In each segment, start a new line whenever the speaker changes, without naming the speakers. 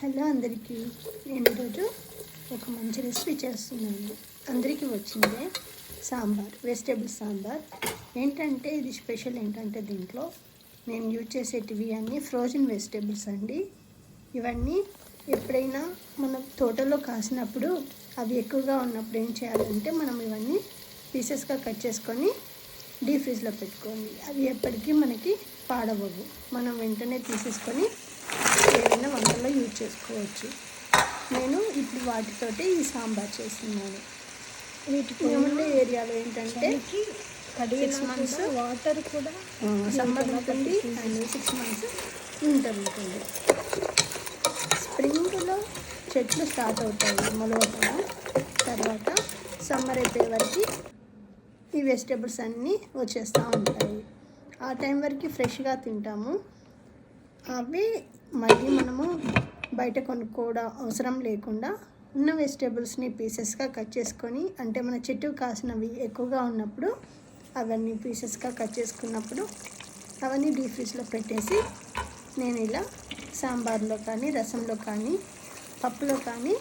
Hello అందరికీ, నేను ఈరోజు ఒక మంచి రెసిపీ చేస్తున్నాను. అందరికీ వచ్చిందే సాంబార్, వెజిటేబుల్ సాంబార్. ఏంటంటే ఇది స్పెషల్ ఏంటంటే దీంట్లో నేను యూజ్ చేసేటివి అన్నీ ఫ్రోజన్ వెజిటేబుల్స్ అండి. ఇవన్నీ ఎప్పుడైనా మనం తోటలో కాసినప్పుడు అవి ఎక్కువగా ఉన్నప్పుడు ఏం చేయాలంటే మనం ఇవన్నీ పీసెస్గా కట్ చేసుకొని డీప్ ఫ్రిడ్జ్లో పెట్టుకోండి. అవి ఎప్పటికీ మనకి పాడవవు. మనం వెంటనే తీసేసుకొని ఏదైనా వంటల్లో యూజ్ చేసుకోవచ్చు. నేను ఇప్పుడు వాటితోటి ఈ సాంబార్ చేస్తున్నాను. వీటికి ఉండే ఏరియాలో ఏంటంటే 6 months వాటర్ కూడా సమ్మర్ ఉంటుంది అండ్ 6 months వింటర్ ఉంటుంది. స్ప్రింగ్లో చెట్లు స్టార్ట్ అవుతాయి మొలవటం. తర్వాత సమ్మర్ అయిపోయే వరకు ఈ వెజిటేబుల్స్ అన్నీ వచ్చేస్తూ ఉంటాయి. ఆ టైం వరకు ఫ్రెష్గా తింటాము. అవి మళ్ళీ మనము బయట కొనుక్కోవడం అవసరం లేకుండా ఉన్న వెజిటేబుల్స్ని పీసెస్గా కట్ చేసుకొని, అంటే మన చెట్టు కాసినవి ఎక్కువగా ఉన్నప్పుడు అవన్నీ పీసెస్గా కట్ చేసుకున్నప్పుడు అవన్నీ డీప్ ఫ్రిడ్జ్లో పెట్టేసి నేను ఇలా సాంబార్లో కానీ, రసంలో కానీ, పప్పులో కానీ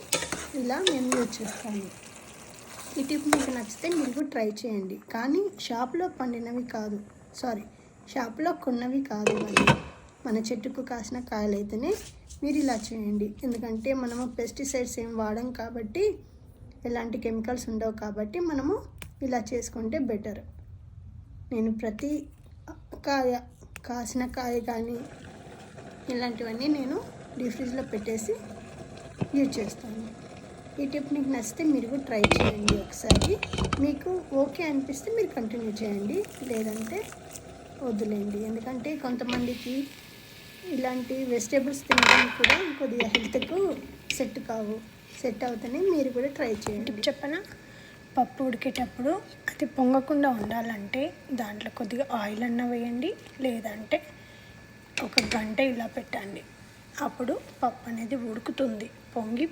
ఇలా నేను యూజ్ చేస్తాను. ఈ టిప్ మీకు నచ్చితే మీరు ట్రై చేయండి. కానీ షాప్లో పండినవి కాదు, షాప్లో కొన్నవి కాదు, మన చెట్టుకు కాసిన కాయలు అయితేనే మీరు ఇలా చేయండి. ఎందుకంటే మనము పెస్టిసైడ్స్ ఏం వాడం కాబట్టి, ఎలాంటి కెమికల్స్ ఉండవు కాబట్టి మనము ఇలా చేసుకుంటే బెటర్. నేను ప్రతి కాసిన కాయ కానీ ఇలాంటివన్నీ నేను డీప్ ఫ్రిడ్జ్లో పెట్టేసి యూజ్ చేస్తాను. ఈ టిప్ మీకు నచ్చితే మీరు కూడా ట్రై చేయండి ఒకసారి. మీకు ఓకే అనిపిస్తే మీరు కంటిన్యూ చేయండి, లేదంటే వద్దులేండి. ఎందుకంటే కొంతమందికి ఇలాంటి వెజిటేబుల్స్ తినడానికి కూడా కొద్దిగా హెల్త్కు సెట్ అవుతాయి. మీరు కూడా ట్రై చేయండి.
చెప్పనా, పప్పు ఉడికేటప్పుడు అది పొంగకుండా ఉండాలంటే దాంట్లో కొద్దిగా ఆయిల్ అన్న వేయండి, లేదంటే 1 గంట ఇలా పెట్టండి. అప్పుడు పప్పు అనేది ఉడుకుతుంది, పొంగి.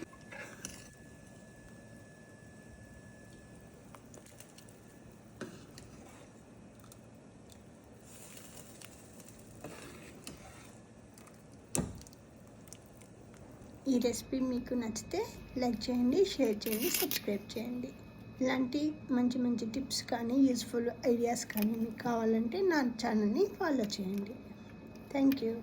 ఈ రెసిపీ మీకు నచ్చితే లైక్ చేయండి, షేర్ చేయండి, సబ్స్క్రైబ్ చేయండి. ఇలాంటి మంచి మంచి టిప్స్ కానీ, యూస్ఫుల్ ఐడియాస్ కానీ మీకు కావాలంటే నా ఛానల్ని ఫాలో చేయండి. Thank you.